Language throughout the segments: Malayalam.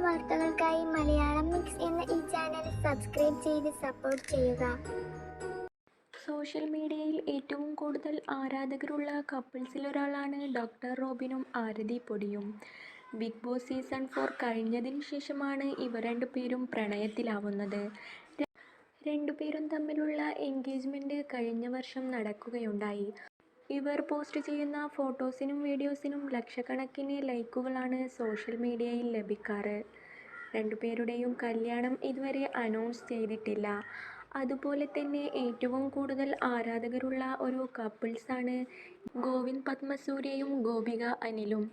വാർത്തകൾക്കായി മലയാളം മിക്സ് എന്ന ഈ ചാനൽ സബ്സ്ക്രൈബ് ചെയ്ത് സപ്പോർട്ട് ചെയ്യുക. സോഷ്യൽ മീഡിയയിൽ ഏറ്റവും കൂടുതൽ ആരാധകരുള്ള കപ്പിൾസിലൊരാളാണ് ഡോക്ടർ റോബിനും ആരതി പൊടിയും. ബിഗ് ബോസ് സീസൺ 4 കഴിഞ്ഞതിന് ശേഷമാണ് ഇവർ രണ്ടുപേരും പ്രണയത്തിലാവുന്നത്. രണ്ടുപേരും തമ്മിലുള്ള എൻഗേജ്മെന്റ് കഴിഞ്ഞ വർഷം നടക്കുകയുണ്ടായി. ഇവർ പോസ്റ്റ് ചെയ്യുന്ന ഫോട്ടോസിനും വീഡിയോസിനും ലക്ഷക്കണക്കിന് ലൈക്കുകളാണ് സോഷ്യൽ മീഡിയയിൽ ലഭിക്കാറ്. രണ്ടുപേരുടെയും കല്യാണം ഇതുവരെ അനൗൺസ് ചെയ്തിട്ടില്ല. അതുപോലെ തന്നെ ഏറ്റവും കൂടുതൽ ആരാധകരുള്ള ഒരു കപ്പിൾസാണ് ഗോവിന്ദ് പത്മസൂര്യയും ഗോപിക അനിലും.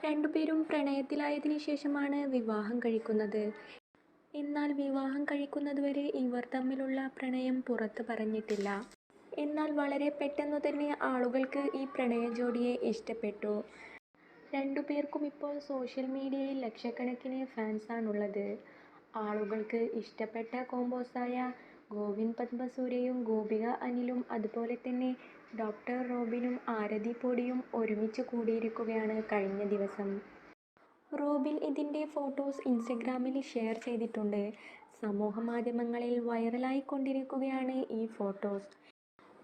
രണ്ടുപേരും പ്രണയത്തിലായതിനു ശേഷമാണ് വിവാഹം കഴിക്കുന്നത്. എന്നാൽ വിവാഹം കഴിക്കുന്നതുവരെ ഇവർ തമ്മിലുള്ള പ്രണയം പുറത്ത് പറഞ്ഞിട്ടില്ല. എന്നാൽ വളരെ പെട്ടെന്നു തന്നെ ആളുകൾക്ക് ഈ പ്രണയ ജോഡിയെ ഇഷ്ടപ്പെട്ടു. രണ്ടുപേർക്കും ഇപ്പോൾ സോഷ്യൽ മീഡിയയിൽ ലക്ഷക്കണക്കിന് ഫാൻസാണുള്ളത്. ആളുകൾക്ക് ഇഷ്ടപ്പെട്ട കോമ്പോസായ ഗോവിന്ദ് പത്മസൂര്യയും ഗോപിക അനിലും അതുപോലെ തന്നെ ഡോക്ടർ റോബിനും ആരതി പൊടിയും ഒരുമിച്ച് കൂടിയിരിക്കുകയാണ് കഴിഞ്ഞ ദിവസം. റോബിൻ ഇതിൻ്റെ ഫോട്ടോസ് ഇൻസ്റ്റഗ്രാമിൽ ഷെയർ ചെയ്തിട്ടുണ്ട്. സമൂഹ മാധ്യമങ്ങളിൽ വൈറലായിക്കൊണ്ടിരിക്കുകയാണ് ഈ ഫോട്ടോസ്.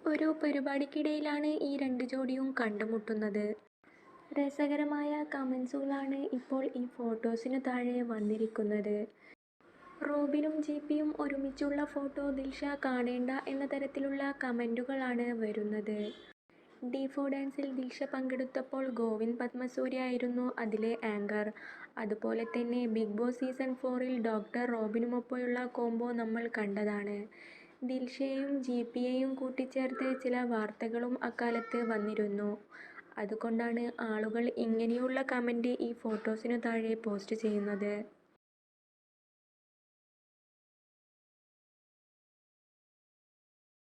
ഒരു പരിപാടിക്കിടയിലാണ് ഈ രണ്ട് ജോഡിയും കണ്ടുമുട്ടുന്നത്. രസകരമായ കമൻസുകളാണ് ഇപ്പോൾ ഈ ഫോട്ടോസിനു താഴെ വന്നിരിക്കുന്നത്. റോബിനും ജിപിയും ഒരുമിച്ചുള്ള ഫോട്ടോ ദിൽഷ കാണേണ്ട എന്ന തരത്തിലുള്ള കമൻറ്റുകളാണ് വരുന്നത്. D4 ഡാൻസിൽ ദിൽഷ പങ്കെടുത്തപ്പോൾ ഗോവിന്ദ് പത്മസൂര്യ ആയിരുന്നു അതിലെ ആങ്കർ. അതുപോലെ തന്നെ ബിഗ് ബോസ് സീസൺ 4-ൽ ഡോക്ടർ റോബിനുമൊപ്പമുള്ള കോംബോ നമ്മൾ കണ്ടതാണ്. ദിൽഷയെയും ജിപിയെയും കൂട്ടിച്ചേർത്ത് ചില വാർത്തകളും അക്കാലത്ത് വന്നിരുന്നു. അതുകൊണ്ടാണ് ആളുകൾ ഇങ്ങനെയുള്ള കമന്റ് ഈ ഫോട്ടോസിനു താഴെ പോസ്റ്റ് ചെയ്യുന്നത്.